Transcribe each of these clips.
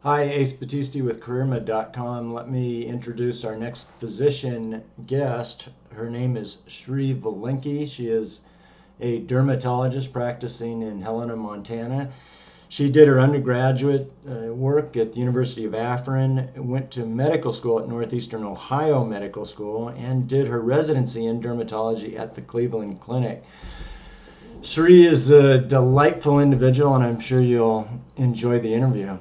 Hi, Ace Battisti with CareerMed.com. Let me introduce our next physician guest. Her name is Shri Valinki. She is a dermatologist practicing in Helena, Montana. She did her undergraduate work at the University of Akron, went to medical school at Northeastern Ohio Medical School, and did her residency in dermatology at the Cleveland Clinic. Shri is a delightful individual, and I'm sure you'll enjoy the interview.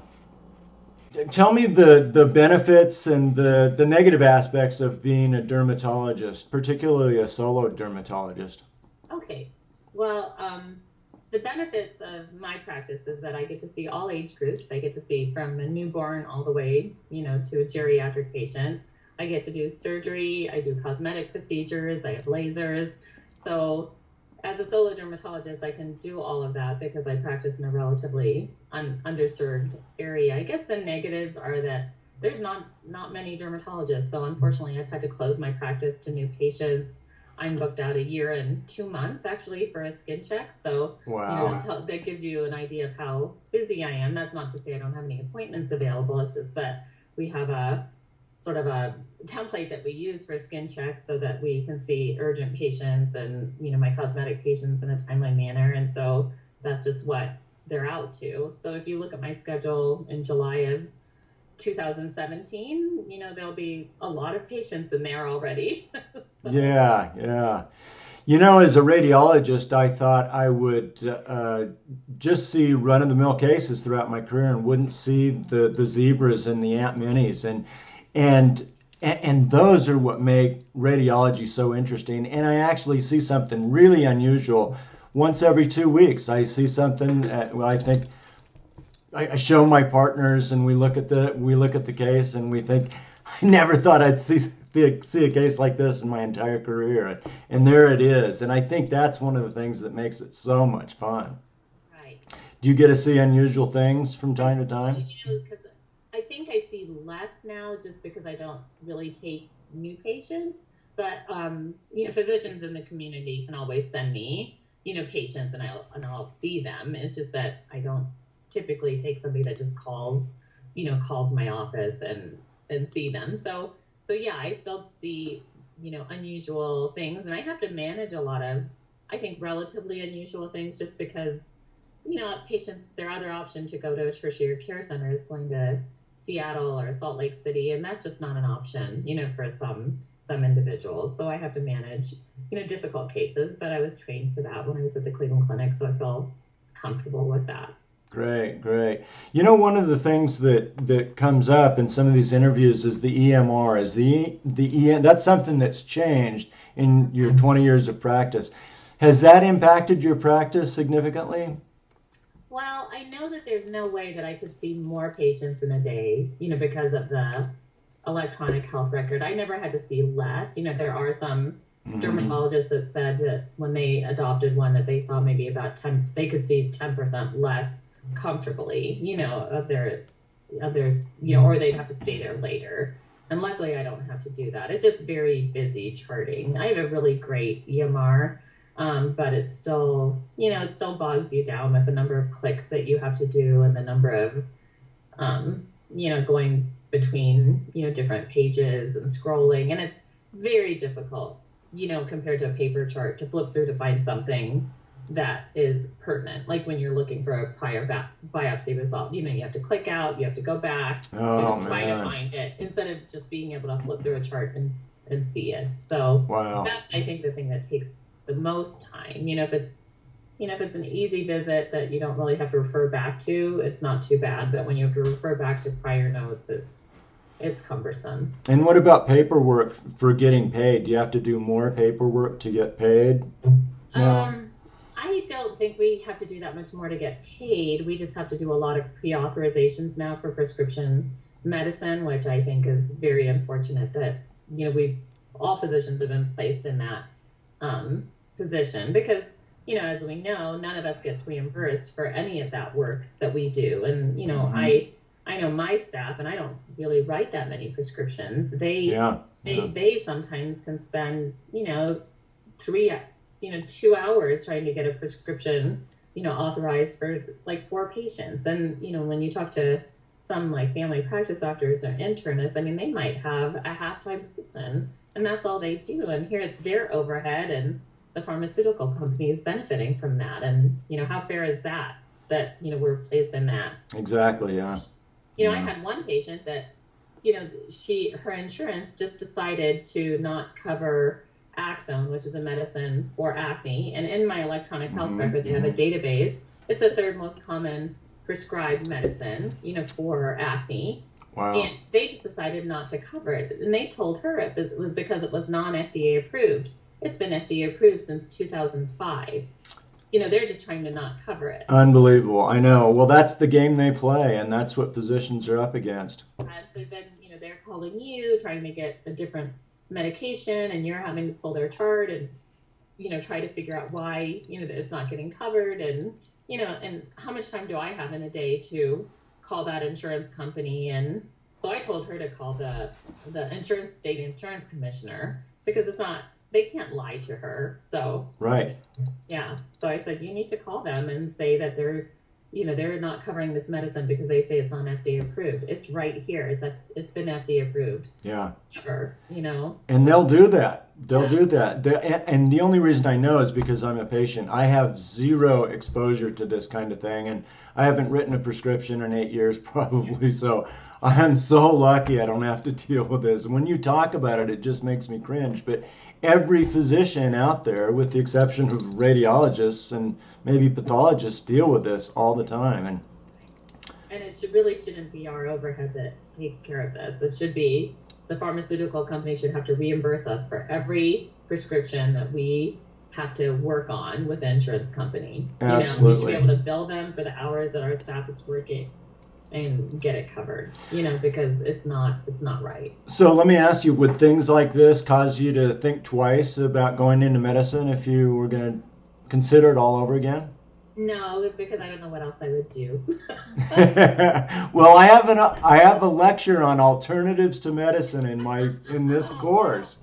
Tell me the benefits and the negative aspects of being a dermatologist, particularly a solo dermatologist. Okay. Well, the benefits of my practice is that I get to see all age groups. I get to see from a newborn all the way, to geriatric patients. I get to do surgery. I do cosmetic procedures. I have lasers. So as a solo dermatologist, I can do all of that because I practice in a relatively underserved area. I guess the negatives are that there's not many dermatologists. So unfortunately, I've had to close my practice to new patients. I'm booked out a year and 2 months actually for a skin check. So, Wow. that gives you an idea of how busy I am. That's not to say I don't have any appointments available. It's just that we have a sort of a template that we use for skin checks so that we can see urgent patients and, my cosmetic patients in a timely manner. And so that's just what they're out to. So if you look at my schedule in July of 2017, there'll be a lot of patients in there already. So, Yeah, yeah. As a radiologist, I thought I would just see run-of-the-mill cases throughout my career and wouldn't see the zebras and the ant minis, and and those are what make radiology so interesting. And I actually see something really unusual once every 2 weeks. I see something. Well, I think I show my partners, and we look at the case, and we think, I never thought I'd see a case like this in my entire career, and there it is. And I think that's one of the things that makes it so much fun. right. Do you get to see unusual things from I time to do, time? because I think I see less now just because I don't really take new patients. But physicians in the community can always send me, patients, and I'll see them. It's just that I don't typically take somebody that just calls my office and see them. So yeah, I still see, unusual things, and I have to manage a lot of, I think, relatively unusual things just because patients, their other option to go to a tertiary care center is going to Seattle or Salt Lake City, and that's just not an option, for some individuals. So I have to manage, difficult cases, but I was trained for that when I was at the Cleveland Clinic, so I feel comfortable with that. Great, great. One of the things that comes up in some of these interviews is the EMR. Is that's something that's changed in your 20 years of practice. Has that impacted your practice significantly? Well, I know that there's no way that I could see more patients in a day, because of the electronic health record. I never had to see less. There are some Hmm. dermatologists that said that when they adopted one that they saw maybe about 10, they could see 10% less comfortably, of theirs, or they'd have to stay there later. And luckily I don't have to do that. It's just very busy charting. I have a really great EMR. But it still bogs you down with the number of clicks that you have to do and the number of going between, different pages and scrolling. And it's very difficult, compared to a paper chart to flip through to find something that is pertinent. Like when you're looking for a prior biopsy result, you have to click out, you have to go back, you Oh have to try to man. find it instead of just being able to flip through a chart and see it. So Wow. that's, I think, the thing that takes the most time. If it's an easy visit that you don't really have to refer back to, it's not too bad. But when you have to refer back to prior notes, it's cumbersome. And what about paperwork for getting paid? Do you have to do more paperwork to get paid now? Um, I don't think we have to do that much more to get paid. We just have to do a lot of pre-authorizations now for prescription medicine, which I think is very unfortunate that, we all physicians have been placed in that position because, as we know, none of us gets reimbursed for any of that work that we do. And, Hmm. I know my staff, and I don't really write that many prescriptions. They Yeah, yeah. they they sometimes can spend, three 2 hours trying to get a prescription, authorized for like four patients. And, when you talk to some like family practice doctors or internists, I mean, they might have a half-time person and that's all they do. And here it's their overhead and the pharmaceutical company is benefiting from that. And, how fair is that? That, we're placed in that. Exactly, yeah. I had one patient that, her insurance just decided to not cover Axone, which is a medicine for acne. And in my electronic health record, they have a database. It's the third most common prescribed medicine, for acne. Wow. And they just decided not to cover it. And they told her it was because it was non-FDA approved. It's been FDA approved since 2005. They're just trying to not cover it. Unbelievable. I know. Well, that's the game they play, and that's what physicians are up against. But then, they're calling you, trying to get a different medication, and you're having to pull their chart and, try to figure out why, that it's not getting covered. And, and how much time do I have in a day to call that insurance company? And so I told her to call the state insurance commissioner because they can't lie to her. So right. Yeah. So I said, you need to call them and say that they're not covering this medicine because they say it's not FDA approved. It's right here. It's been FDA approved. Yeah. Sure. And they'll do that. They'll do that. And the only reason I know is because I'm a patient. I have zero exposure to this kind of thing, and I haven't written a prescription in 8 years probably. So I am so lucky I don't have to deal with this. And when you talk about it, it just makes me cringe. But every physician out there, with the exception of radiologists and maybe pathologists, deal with this all the time. And it really shouldn't be our overhead that takes care of this. It should be the pharmaceutical company should have to reimburse us for every prescription that we have to work on with the insurance company. Absolutely. We should be able to bill them for the hours that our staff is working and get it covered, because it's not right. So let me ask you, would things like this cause you to think twice about going into medicine if you were going to consider it all over again? No, because I don't know what else I would do. Well, I have a lecture on alternatives to medicine in this course.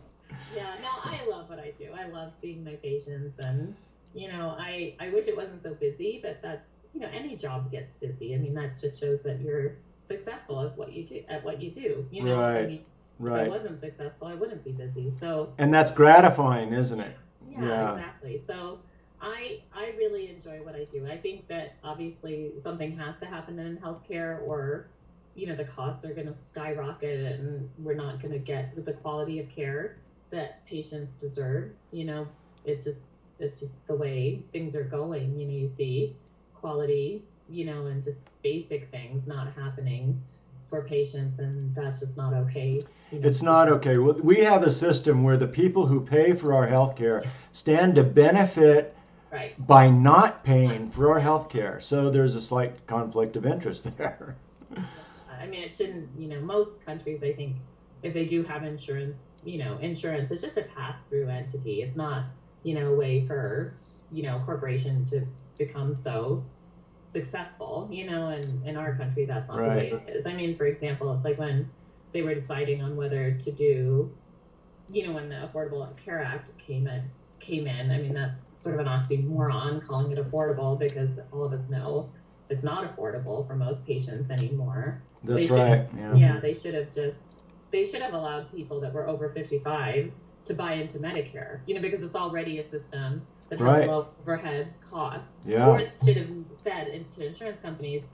Yeah, no, I love what I do. I love seeing my patients, and I wish it wasn't so busy, but that's any job gets busy. I mean, that just shows that you're successful at what you do. Right. I mean, right. If I wasn't successful, I wouldn't be busy. So. And that's gratifying, isn't it? Yeah. Exactly. So. I really enjoy what I do. I think that obviously something has to happen in healthcare, or the costs are going to skyrocket and we're not going to get the quality of care that patients deserve. It's just the way things are going. You see quality, and just basic things not happening for patients, and that's just not okay. It's not okay. We have a system where the people who pay for our healthcare stand to benefit by not paying for our health care. So there's a slight conflict of interest there. I mean, it shouldn't, most countries, I think, if they do have insurance, insurance is just a pass-through entity. It's not, a way for, corporation to become so successful, and in our country, that's not the way it is. I mean, for example, it's like when they were deciding on whether to do, when the Affordable Care Act came in, I mean, that's sort of an oxymoron calling it affordable, because all of us know it's not affordable for most patients anymore. That's right. Yeah, they should have allowed people that were over 55 to buy into Medicare, because it's already a system that has low overhead costs. Yeah. Or it should have said to insurance companies,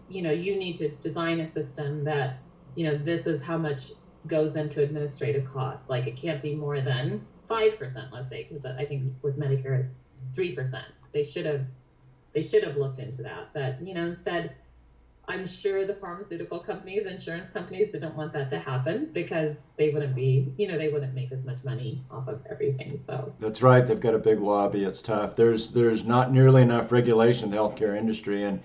you need to design a system that, this is how much goes into administrative costs. Like, it can't be more than 5%, let's say, because I think with Medicare it's 3%. They should have looked into that. But instead, I'm sure the pharmaceutical companies, insurance companies didn't want that to happen, because they wouldn't make as much money off of everything. So that's right. They've got a big lobby. It's tough. There's not nearly enough regulation in the healthcare industry, and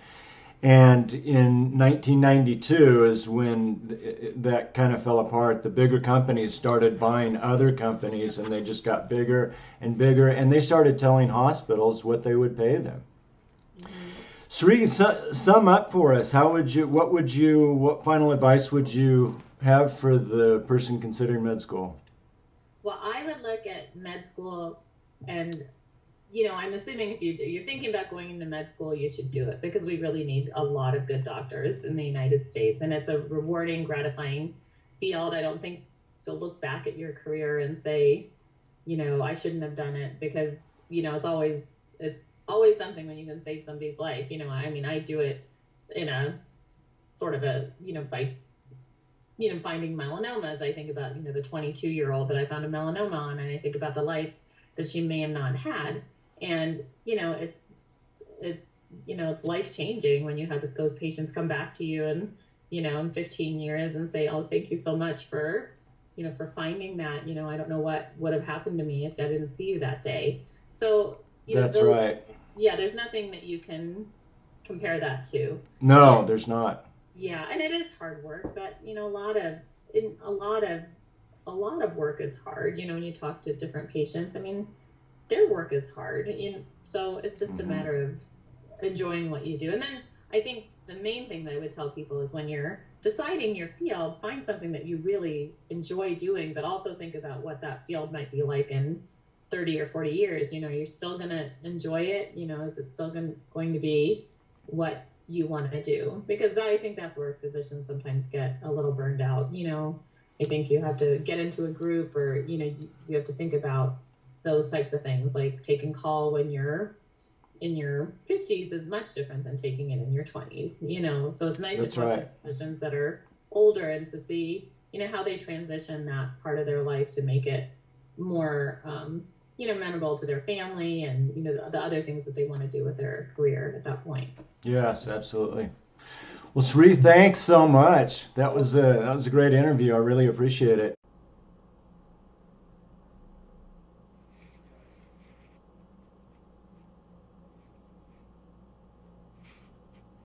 in 1992 is when that kind of fell apart. The bigger companies started buying other companies, and they just got bigger and bigger, and they started telling hospitals what they would pay them. Sri, sum up for us. What final advice would you have for the person considering med school? Well, I would look at med school and, I'm assuming if you're thinking about going into med school, you should do it because we really need a lot of good doctors in the United States, and it's a rewarding, gratifying field. I don't think you'll look back at your career and say, I shouldn't have done it because it's always something when you can save somebody's life. I mean, I do it in a sort of a by finding melanomas. I think about the 22-year-old that I found a melanoma on, and I think about the life that she may have not had. And it's life changing when you have those patients come back to you and in 15 years and say, oh, thank you so much for for finding that. I don't know what would have happened to me if I didn't see you that day. So That's right. yeah, there's nothing that you can compare that to. No, And there's not. yeah, and it is hard work, but a lot of work is hard. When you talk to different patients, I mean, their work is hard. So it's just a Hmm. matter of enjoying what you do. And then I think the main thing that I would tell people is when you're deciding your field, find something that you really enjoy doing, but also think about what that field might be like in 30 or 40 years. You're still going to enjoy it. Is it still going to be what you want to do? Because I think that's where physicians sometimes get a little burned out. I think you have to get into a group, or you have to think about those types of things, like taking call when you're in your 50s is much different than taking it in your 20s. So it's nice to That's talk to right. physicians that are older and to see how they transition that part of their life to make it more amenable to their family and the other things that they want to do with their career at that point. Yes, absolutely. Well, Sri, thanks so much. That was a great interview. I really appreciate it.